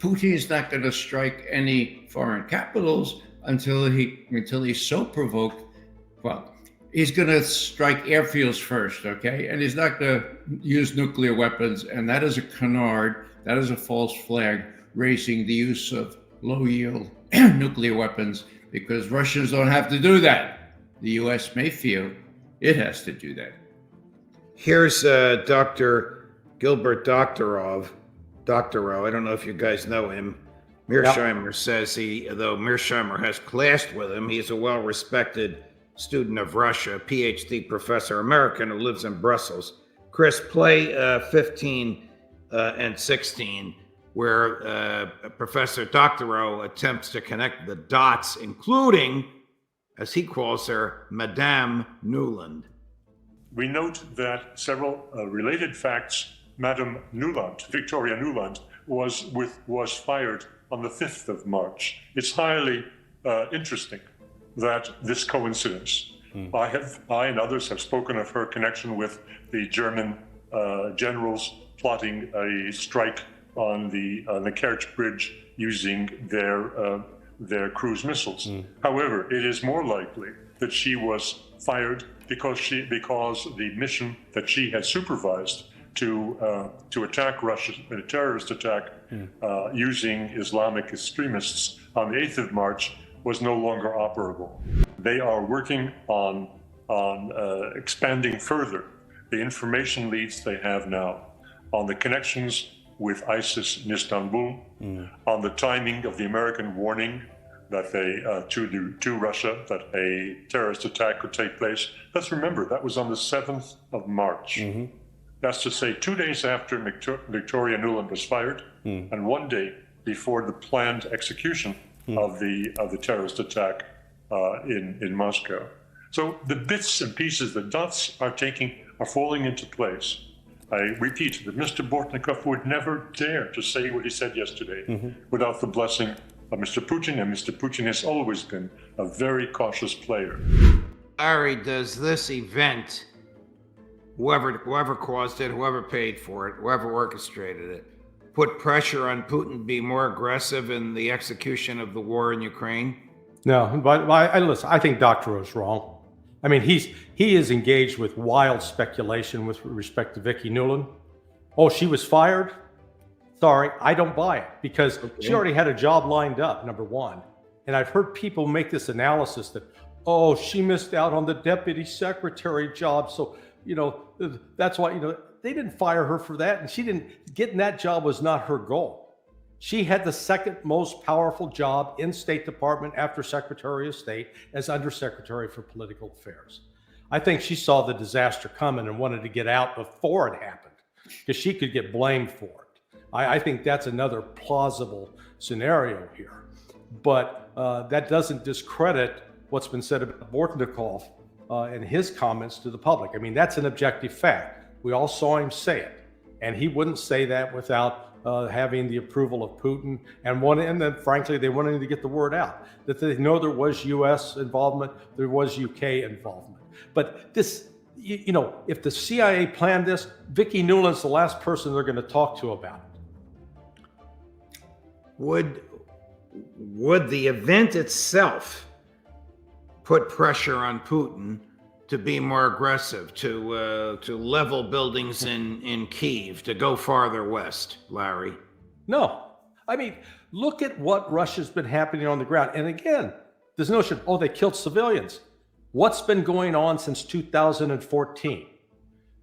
Putin's not going to strike any foreign capitals until he's so provoked. Well, he's going to strike airfields first, okay? And he's not going to use nuclear weapons. And that is a canard. That is a false flag raising the use of low-yield nuclear weapons, because Russians don't have to do that. The U.S. may feel it has to do that. Here's Dr. Gilbert Doctorow. I don't know if you guys know him. Mearsheimer says though Mearsheimer has clashed with him, he's a well-respected student of Russia, PhD professor, American who lives in Brussels. Chris, play 15 and 16, where Professor Doctorow attempts to connect the dots, including, as he calls her, Madame Nuland. We note that several related facts. Madame Nuland, Victoria Nuland, was fired on the 5th of March. It's highly interesting that this coincidence. I and others have spoken of her connection with the German generals plotting a strike on the Kerch Bridge using their cruise missiles. However, it is more likely that she was fired because the mission that she had supervised to attack Russia in a terrorist attack using Islamic extremists on the 8th of March was no longer operable. They are working on expanding further the information leads they have now on the connections with ISIS in Istanbul, on the timing of the American warning that to Russia that a terrorist attack could take place. Let's remember that was on the 7th of March. That's to say 2 days after Victoria Nuland was fired, and 1 day before the planned execution of the terrorist attack in Moscow. So the bits and pieces, the dots are falling into place. I repeat that Mr. Bortnikov would never dare to say what he said yesterday without the blessing of Mr. Putin, and Mr. Putin has always been a very cautious player. Larry, does this event, whoever caused it, whoever paid for it, whoever orchestrated it, put pressure on Putin to be more aggressive in the execution of the war in Ukraine? No, but listen, I think Doctorow's wrong. I mean, he is engaged with wild speculation with respect to Vicki Nuland. Oh, she was fired? Sorry, I don't buy it, because she already had a job lined up, number one. And I've heard people make this analysis that, oh, she missed out on the deputy secretary job. So, that's why, they didn't fire her for that. And getting that job was not her goal. She had the second most powerful job in State Department after Secretary of State as Undersecretary for Political Affairs. I think she saw the disaster coming and wanted to get out before it happened, because she could get blamed for it. I think that's another plausible scenario here. But that doesn't discredit what's been said about Bortnikov and his comments to the public. I mean, that's an objective fact. We all saw him say it. And he wouldn't say that without having the approval of Putin, and then frankly, they wanted to get the word out that they know there was U.S. involvement, there was UK involvement. But this, if the CIA planned this, Vicki Nuland's the last person they're going to talk to about it. Would the event itself put pressure on Putin to be more aggressive, to level buildings in Kyiv, to go farther west, Larry? No. I mean, look at what Russia's been happening on the ground. And again, this notion, they killed civilians. What's been going on since 2014?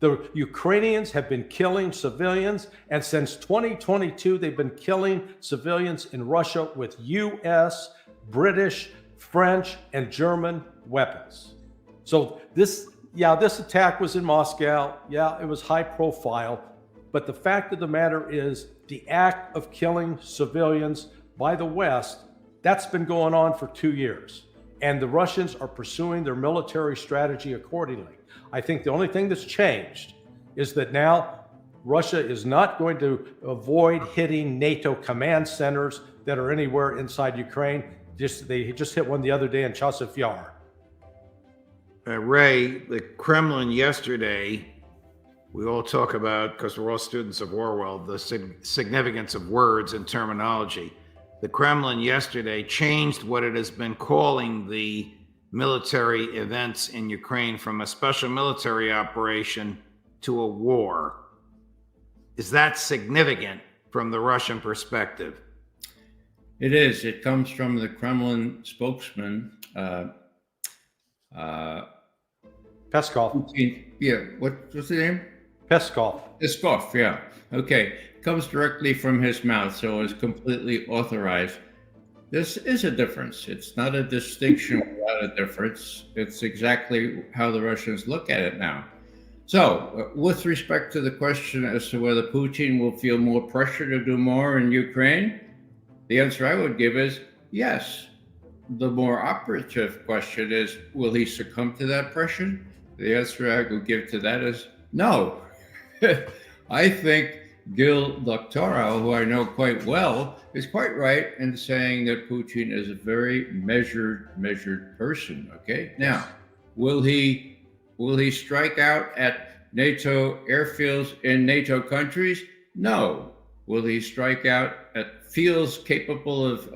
The Ukrainians have been killing civilians, and since 2022, they've been killing civilians in Russia with US, British, French, and German weapons. So this attack was in Moscow. Yeah, it was high profile. But the fact of the matter is the act of killing civilians by the West, that's been going on for 2 years. And the Russians are pursuing their military strategy accordingly. I think the only thing that's changed is that now Russia is not going to avoid hitting NATO command centers that are anywhere inside Ukraine. They just hit one the other day in Chasiv Yar. Ray, the Kremlin yesterday we all talk about, because we're all students of Orwell, the significance of words and terminology. The Kremlin yesterday changed what it has been calling the military events in Ukraine from a special military operation to a war. Is that significant from the Russian perspective? It is. It comes from the Kremlin spokesman. Peskov. Yeah, what's the name? Peskov. Peskov, yeah. Okay. Comes directly from his mouth, so it's completely authorized. This is a difference. It's not a distinction without a difference. It's exactly how the Russians look at it now. So, with respect to the question as to whether Putin will feel more pressure to do more in Ukraine, the answer I would give is yes. The more operative question is, will he succumb to that pressure? The answer I would give to that is no. I think Gil Doctorow, who I know quite well, is quite right in saying that Putin is a very measured person. Okay. Now, will he strike out at NATO airfields in NATO countries? No. Will he strike out at fields capable of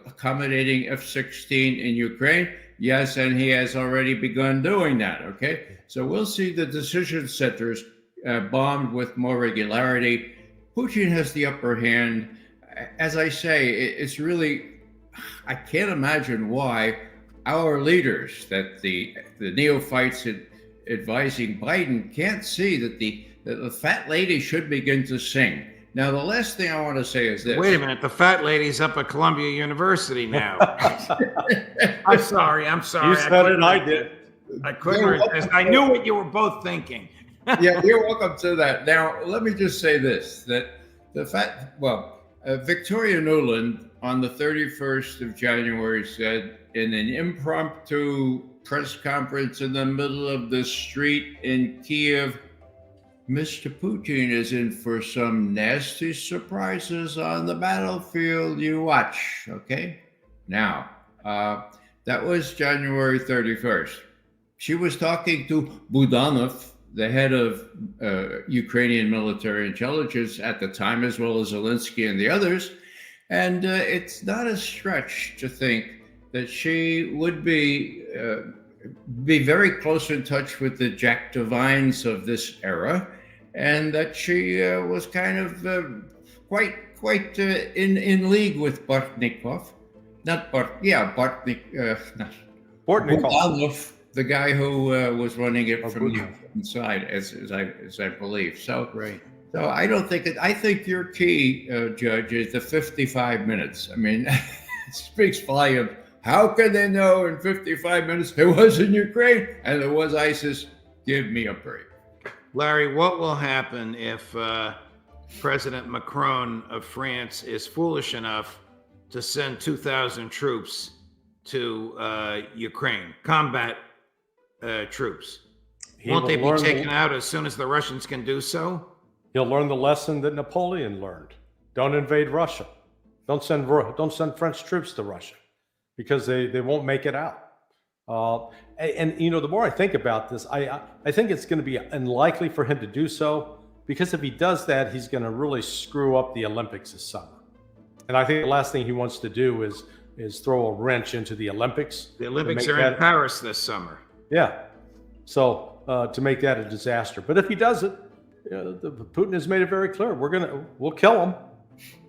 accommodating F-16 in Ukraine? Yes, and he has already begun doing that. Okay. So we'll see the decision centers bombed with more regularity. Putin has the upper hand. As I say, it's really, I can't imagine why our leaders, that the neophytes advising Biden, can't see that the fat lady should begin to sing. Now, the last thing I want to say is this. Wait a minute. The fat lady's up at Columbia University now. I'm sorry. You said it, I did. I couldn't resist. I knew what you were both thinking. Yeah, you're welcome to that. Now, let me just say this, that Victoria Nuland on the 31st of January said in an impromptu press conference in the middle of the street in Kiev, Mr. Putin is in for some nasty surprises on the battlefield. You watch, okay? Now, that was January 31st. She was talking to Budanov, the head of Ukrainian military intelligence at the time, as well as Zelensky and the others. And it's not a stretch to think that she would be very close in touch with the Jack Devines of this era, and that she was kind of quite in league with Bortnikov. Budanov, the guy who was running it from the inside, as I believe. So, right. So I don't think that. I think your key, Judge, is the 55 minutes. I mean, it speaks volumes. How can they know in 55 minutes there was in Ukraine and there was ISIS? Give me a break. Larry, what will happen if President Macron of France is foolish enough to send 2,000 troops to Ukraine, combat troops? Won't they be taken out as soon as the Russians can do so? He'll learn the lesson that Napoleon learned. Don't invade Russia. Don't send French troops to Russia, because they won't make it out. And you know, the more I think about this, I think it's going to be unlikely for him to do so, because if he does that, he's going to really screw up the Olympics this summer. And I think the last thing he wants to do is throw a wrench into the Olympics. The Olympics are in Paris this summer. Yeah. So to make that a disaster. But if he does it, Putin has made it very clear, we'll kill them.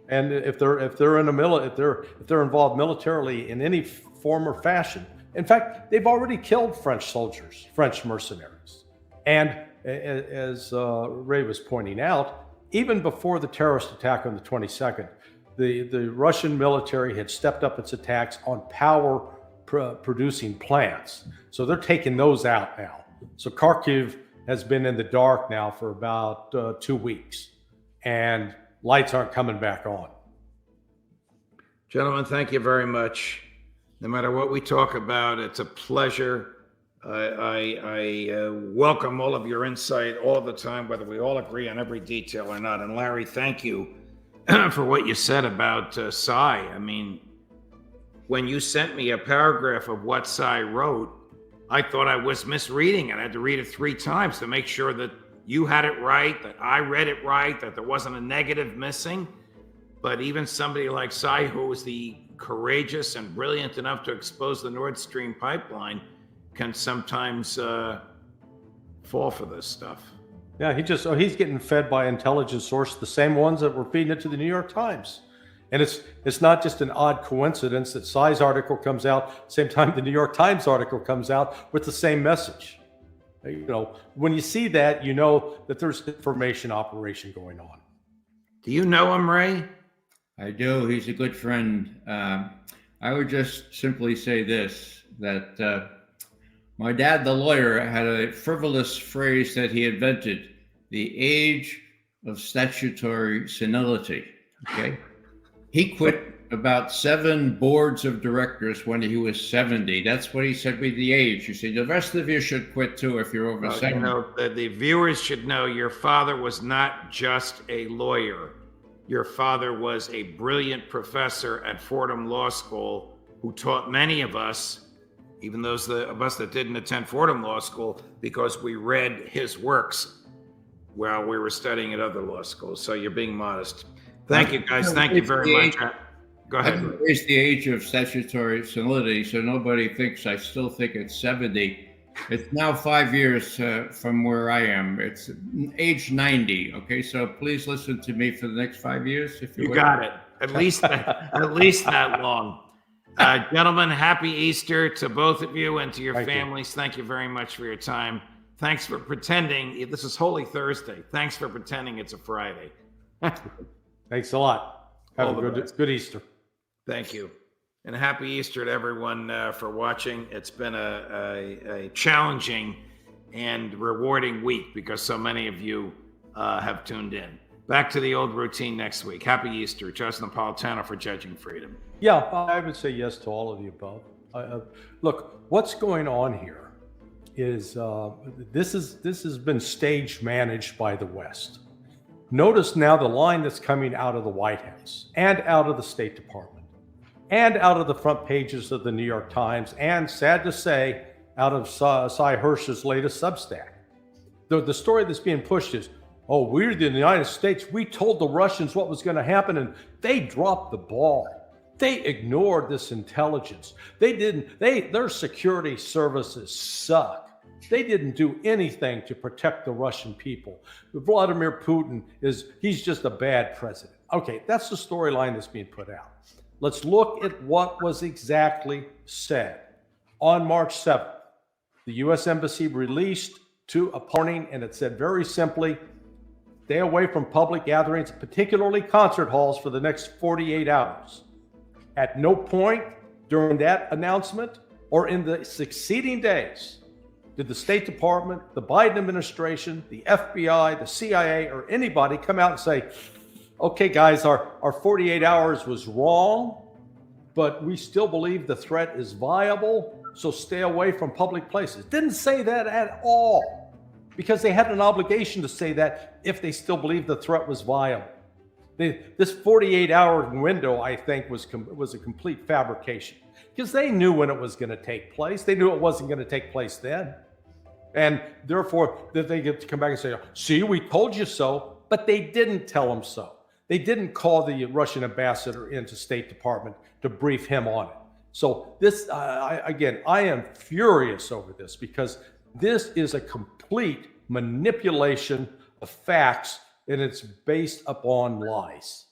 And if they're involved militarily in any form or fashion. In fact, they've already killed French soldiers, French mercenaries. And as Ray was pointing out, even before the terrorist attack on the 22nd, the Russian military had stepped up its attacks on power producing plants. So they're taking those out now. So Kharkiv has been in the dark now for about 2 weeks, and lights aren't coming back on. Gentlemen, thank you very much. No matter what we talk about, it's a pleasure. I welcome all of your insight all the time, whether we all agree on every detail or not. And Larry, thank you for what you said about Tsai. I mean, when you sent me a paragraph of what Tsai wrote, I thought I was misreading it. I had to read it 3 times to make sure that you had it right, that I read it right, that there wasn't a negative missing. But even somebody like Sy, who was the courageous and brilliant enough to expose the Nord Stream pipeline, can sometimes fall for this stuff. Yeah, he's getting fed by intelligence source, the same ones that were feeding it to the New York Times. And it's not just an odd coincidence that Sy's article comes out same time the New York Times article comes out with the same message. You know, when you see that, you know that there's information operation going on. Do you know him, Ray? I do. He's a good friend. I would just simply say this, that my dad, the lawyer, had a frivolous phrase that he invented, the age of statutory senility. Okay. He quit about 7 boards of directors when he was 70. That's what he said with the age. You see, the rest of you should quit too if you're over 70. You know, the viewers should know your father was not just a lawyer. Your father was a brilliant professor at Fordham Law School who taught many of us, even those of us that didn't attend Fordham Law School, because we read his works while we were studying at other law schools. So you're being modest. Thank you, guys. Thank you very much. Go ahead. I raised the age of statutory senility, so nobody thinks I still think it's 70. It's now 5 years from where I am. It's age 90. Okay, so please listen to me for the next 5 years, if you will. Got it. At least that long. Gentlemen, happy Easter to both of you and to your families. Thank you very much for your time. Thanks for pretending. This is Holy Thursday. Thanks for pretending it's a Friday. Thanks a lot. Have a good Easter. Thank you. And happy Easter to everyone for watching. It's been a challenging and rewarding week because so many of you have tuned in. Back to the old routine next week. Happy Easter. Charles Napolitano for Judging Freedom. Yeah, I would say yes to all of the above. Look, what's going on here is this has been stage managed by the West. Notice now the line that's coming out of the White House and out of the State Department and out of the front pages of the New York Times and, sad to say, out of Sy Hersh's latest Substack. The story that's being pushed is, oh, we're the United States. We told the Russians what was going to happen, and they dropped the ball. They ignored this intelligence. Their security services suck. They didn't do anything to protect the Russian people. Vladimir Putin he's just a bad president. Okay, that's the storyline that's being put out. Let's look at what was exactly said. On March 7th, the U.S. Embassy released a warning, and it said very simply, stay away from public gatherings, particularly concert halls, for the next 48 hours. At no point during that announcement or in the succeeding days did the State Department, the Biden administration, the FBI, the CIA, or anybody come out and say, okay, guys, our 48 hours was wrong, but we still believe the threat is viable, so stay away from public places. Didn't say that at all, because they had an obligation to say that if they still believed the threat was viable. This 48-hour window, I think, was a complete fabrication, because they knew when it was going to take place. They knew it wasn't going to take place then. And therefore, that they get to come back and say, see, we told you so, but they didn't tell them so. They didn't call the Russian ambassador into State Department to brief him on it. So this, again, I am furious over this, because this is a complete manipulation of facts, and it's based upon lies.